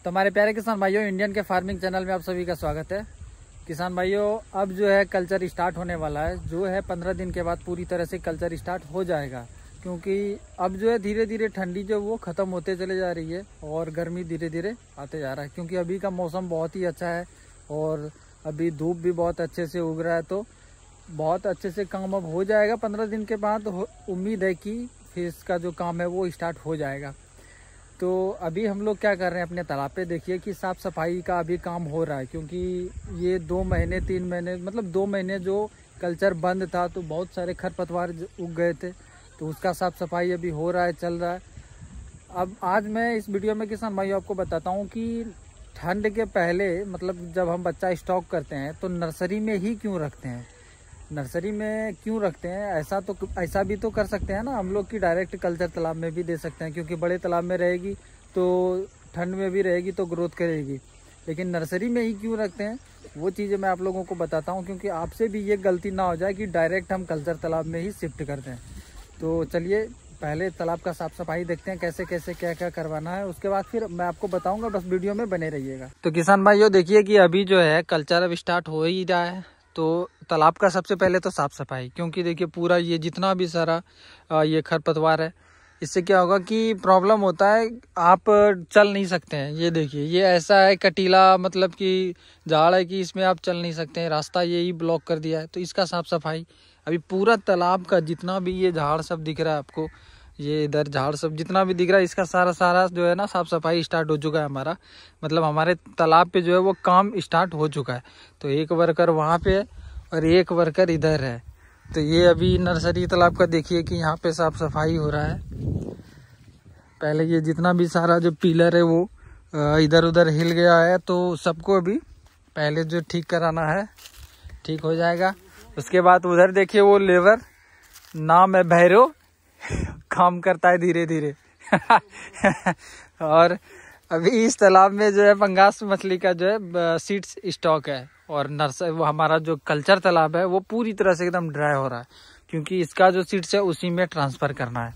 तो हमारे प्यारे किसान भाइयों, इंडियन के फार्मिंग चैनल में आप सभी का स्वागत है। किसान भाइयों, अब जो है कल्चर स्टार्ट होने वाला है, जो है 15 दिन के बाद पूरी तरह से कल्चर स्टार्ट हो जाएगा। क्योंकि अब जो है धीरे धीरे ठंडी जो वो ख़त्म होते चले जा रही है और गर्मी धीरे धीरे आते जा रहा है। क्योंकि अभी का मौसम बहुत ही अच्छा है और अभी धूप भी बहुत अच्छे से उग रहा है, तो बहुत अच्छे से काम अब हो जाएगा। 15 दिन के बाद उम्मीद है कि फिर इसका जो काम है वो स्टार्ट हो जाएगा। तो अभी हम लोग क्या कर रहे हैं, अपने तालाब पे देखिए कि साफ़ सफाई का अभी काम हो रहा है। क्योंकि ये 2 महीने 3 महीने मतलब 2 महीने जो कल्चर बंद था तो बहुत सारे खरपतवार उग गए थे, तो उसका साफ़ सफाई अभी हो रहा है, चल रहा है। अब आज मैं इस वीडियो में किसान भाइयों आपको बताता हूँ कि ठंड के पहले मतलब जब हम बच्चा स्टॉक करते हैं तो नर्सरी में ही क्यों रखते हैं, नर्सरी में क्यों रखते हैं। ऐसा भी तो कर सकते हैं ना हम लोग कि डायरेक्ट कल्चर तालाब में भी दे सकते हैं। क्योंकि बड़े तालाब में रहेगी तो ठंड में भी रहेगी तो ग्रोथ करेगी, लेकिन नर्सरी में ही क्यों रखते हैं वो चीज़ें मैं आप लोगों को बताता हूं। क्योंकि आपसे भी ये गलती ना हो जाए कि डायरेक्ट हम कल्चर तालाब में ही शिफ्ट करते हैं। तो चलिए पहले तालाब का साफ़ सफाई देखते हैं, कैसे कैसे क्या क्या करवाना है, उसके बाद फिर मैं आपको बताऊँगा। बस वीडियो में बने रहिएगा। तो किसान भाइयों देखिए कि अभी जो है कल्चर अब स्टार्ट हो ही रहा है। तो तालाब का सबसे पहले तो साफ़ सफाई, क्योंकि देखिए पूरा ये जितना भी सारा ये खरपतवार है, इससे क्या होगा कि प्रॉब्लम होता है, आप चल नहीं सकते हैं। ये देखिए ये ऐसा है कटीला मतलब कि झाड़ है कि इसमें आप चल नहीं सकते हैं, रास्ता यही ब्लॉक कर दिया है। तो इसका साफ़ सफाई अभी पूरा तालाब का जितना भी ये झाड़ सब दिख रहा है आपको, ये इधर झाड़ सब जितना भी दिख रहा है, इसका सारा जो है ना साफ़ सफाई स्टार्ट हो चुका है हमारा। मतलब हमारे तालाब पे जो है वो काम स्टार्ट हो चुका है। तो एक वर्कर वहाँ पे है और एक वर्कर इधर है। तो ये अभी नर्सरी तालाब का देखिए कि यहाँ पे साफ़ सफाई हो रहा है। पहले ये जितना भी सारा जो पिलर है वो इधर उधर हिल गया है, तो सबको अभी पहले जो ठीक कराना है, ठीक हो जाएगा। उसके बाद उधर देखिए वो लेबर, नाम है भैरव, काम करता है धीरे धीरे और अभी इस तालाब में जो है पंगास मछली का जो है सीड्स स्टॉक है। और वो हमारा जो कल्चर तालाब है वो पूरी तरह से एकदम ड्राई हो रहा है, क्योंकि इसका जो सीड्स है उसी में ट्रांसफ़र करना है।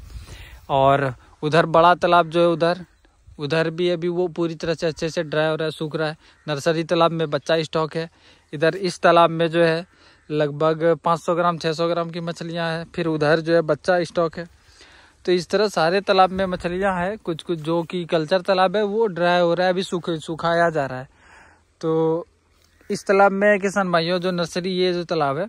और उधर बड़ा तालाब जो है उधर भी अभी वो पूरी तरह से अच्छे से ड्राई हो रहा है, सूख रहा है। नर्सरी तालाब में बच्चा स्टॉक है। इधर इस तालाब में जो है लगभग 500 ग्राम 600 ग्राम की मछलियाँ हैं। फिर उधर जो है बच्चा स्टॉक है। तो इस तरह सारे तालाब में मछलियाँ हैं। कुछ कुछ जो कि कल्चर तालाब है वो ड्राई हो रहा है, अभी सुखाया जा रहा है। तो इस तालाब में किसान भाइयों जो नर्सरी ये जो तालाब है,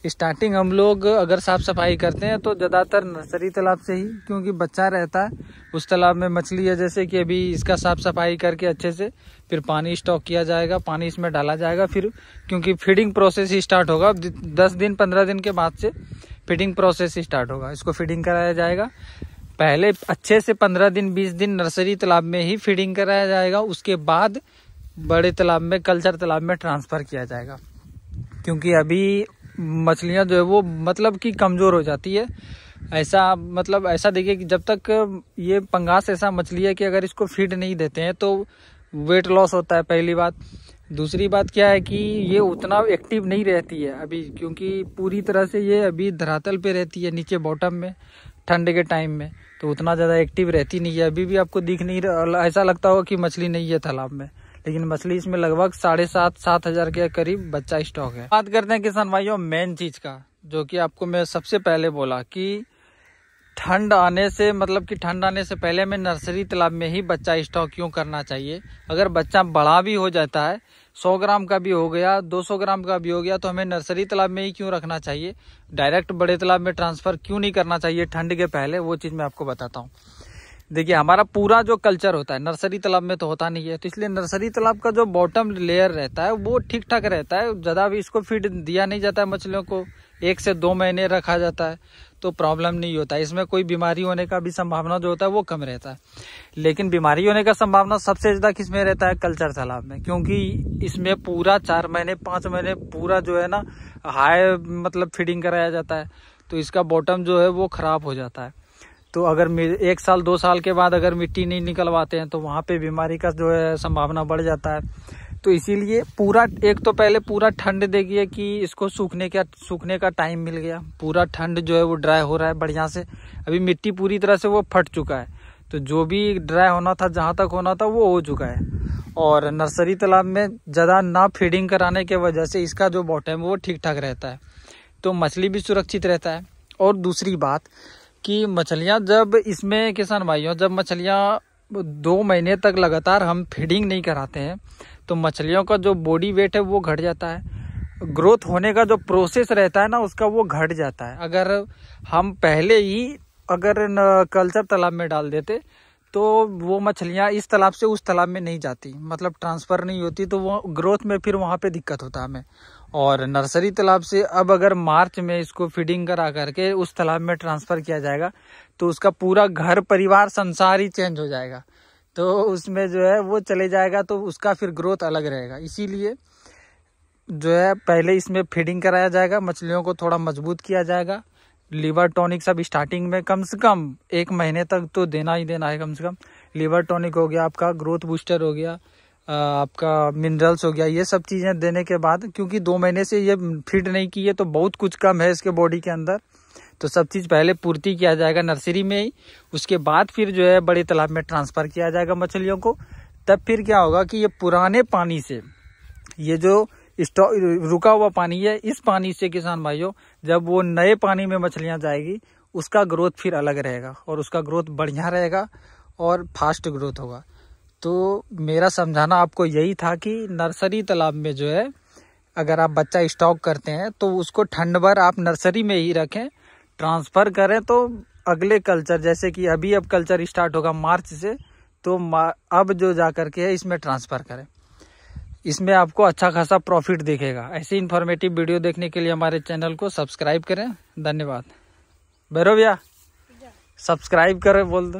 स्टार्टिंग हम लोग अगर साफ़ सफाई करते हैं तो ज़्यादातर नर्सरी तालाब से ही, क्योंकि बच्चा रहता है उस तालाब में मछली है। जैसे कि अभी इसका साफ़ सफाई करके अच्छे से फिर पानी स्टॉक किया जाएगा, पानी इसमें डाला जाएगा। फिर क्योंकि फीडिंग प्रोसेस ही स्टार्ट होगा 10 दिन 15 दिन के बाद से फीडिंग प्रोसेस स्टार्ट होगा। इसको फीडिंग कराया जाएगा। पहले अच्छे से 15 दिन 20 दिन नर्सरी तालाब में ही फीडिंग कराया जाएगा, उसके बाद बड़े तालाब में कल्चर तालाब में ट्रांसफ़र किया जाएगा। क्योंकि अभी मछलियां जो है वो मतलब कि कमज़ोर हो जाती है। ऐसा देखिए कि जब तक ये पंगास ऐसा मछली है कि अगर इसको फीड नहीं देते हैं तो वेट लॉस होता है, पहली बात। दूसरी बात क्या है कि ये उतना एक्टिव नहीं रहती है अभी, क्योंकि पूरी तरह से ये अभी धरातल पे रहती है, नीचे बॉटम में ठंड के टाइम में, तो उतना ज़्यादा एक्टिव रहती नहीं है। अभी भी आपको दिख नहीं रहा, ऐसा लगता होगा कि मछली नहीं है तालाब में, लेकिन मछली इसमें लगभग 7,500-7 हज़ार के करीब बच्चा स्टॉक है। बात करते हैं किसान भाइयों मेन चीज़ का, जो कि आपको मैं सबसे पहले बोला कि ठंड आने से पहले में नर्सरी तालाब में ही बच्चा स्टॉक क्यों करना चाहिए। अगर बच्चा बड़ा भी हो जाता है, 100 ग्राम का भी हो गया, 200 ग्राम का भी हो गया, तो हमें नर्सरी तालाब में ही क्यों रखना चाहिए, डायरेक्ट बड़े तालाब में ट्रांसफ़र क्यों नहीं करना चाहिए ठंड के पहले, वो चीज़ मैं आपको बताता हूँ। देखिए हमारा पूरा जो कल्चर होता है नर्सरी तालाब में तो होता नहीं है, तो इसलिए नर्सरी तालाब का जो बॉटम लेयर रहता है वो ठीक ठाक रहता है। ज़्यादा भी इसको फीड दिया नहीं जाता है, मछलियों को 1 से 2 महीने रखा जाता है तो प्रॉब्लम नहीं होता है। इसमें कोई बीमारी होने का भी संभावना जो होता है वो कम रहता है। लेकिन बीमारी होने का संभावना सबसे ज़्यादा किस में रहता है, कल्चर तालाब में। क्योंकि इसमें पूरा 4 महीने 5 महीने पूरा जो है ना हाई मतलब फीडिंग कराया जाता है, तो इसका बॉटम जो है वो ख़राब हो जाता है। तो अगर 1 साल 2 साल के बाद अगर मिट्टी नहीं निकलवाते हैं तो वहाँ पे बीमारी का जो है संभावना बढ़ जाता है। तो इसीलिए पूरा एक तो पहले पूरा ठंड देखिए कि इसको सूखने का टाइम मिल गया। पूरा ठंड जो है वो ड्राई हो रहा है बढ़िया से। अभी मिट्टी पूरी तरह से वो फट चुका है, तो जो भी ड्राई होना था, जहाँ तक होना था वो हो चुका है। और नर्सरी तालाब में ज़्यादा ना फीडिंग कराने के वजह से इसका जो बॉटम है वो ठीक ठाक रहता है, तो मछली भी सुरक्षित रहता है। और दूसरी बात कि मछलियाँ जब इसमें किसान भाइयों, जब मछलियाँ 2 महीने तक लगातार हम फीडिंग नहीं कराते हैं तो मछलियों का जो बॉडी वेट है वो घट जाता है, ग्रोथ होने का जो प्रोसेस रहता है ना उसका वो घट जाता है। अगर हम पहले ही अगर कल्चर तालाब में डाल देते तो वो मछलियाँ इस तालाब से उस तालाब में नहीं जाती, मतलब ट्रांसफ़र नहीं होती, तो वो ग्रोथ में फिर वहाँ पे दिक्कत होता है हमें। और नर्सरी तालाब से अब अगर मार्च में इसको फीडिंग करा करके उस तालाब में ट्रांसफ़र किया जाएगा तो उसका पूरा घर परिवार संसार ही चेंज हो जाएगा, तो उसमें जो है वो चले जाएगा, तो उसका फिर ग्रोथ अलग रहेगा। इसीलिए जो है पहले इसमें फीडिंग कराया जाएगा, मछलियों को थोड़ा मजबूत किया जाएगा। लीवर टॉनिक सब स्टार्टिंग में कम से कम 1 महीने तक तो देना ही देना है कम से कम। लीवर टॉनिक हो गया, आपका ग्रोथ बूस्टर हो गया, आपका मिनरल्स हो गया, ये सब चीज़ें देने के बाद, क्योंकि 2 महीने से ये फीड नहीं की है तो बहुत कुछ कम है इसके बॉडी के अंदर, तो सब चीज़ पहले पूर्ति किया जाएगा नर्सरी में ही। उसके बाद फिर जो है बड़े तालाब में ट्रांसफ़र किया जाएगा मछलियों को। तब फिर क्या होगा कि ये पुराने पानी से, ये जो स्टॉक रुका हुआ पानी है, इस पानी से किसान भाइयों जब वो नए पानी में मछलियां जाएगी उसका ग्रोथ फिर अलग रहेगा और उसका ग्रोथ बढ़िया रहेगा और फास्ट ग्रोथ होगा। तो मेरा समझाना आपको यही था कि नर्सरी तालाब में जो है अगर आप बच्चा स्टॉक करते हैं तो उसको ठंड भर आप नर्सरी में ही रखें, ट्रांसफ़र करें तो अगले कल्चर, जैसे कि अभी अब कल्चर स्टार्ट होगा मार्च से, तो अब जो जा करके है इसमें ट्रांसफ़र करें, इसमें आपको अच्छा खासा प्रॉफिट दिखेगा। ऐसी इन्फॉर्मेटिव वीडियो देखने के लिए हमारे चैनल को सब्सक्राइब करें। धन्यवाद। भैरव भैया सब्सक्राइब करें बोल दो।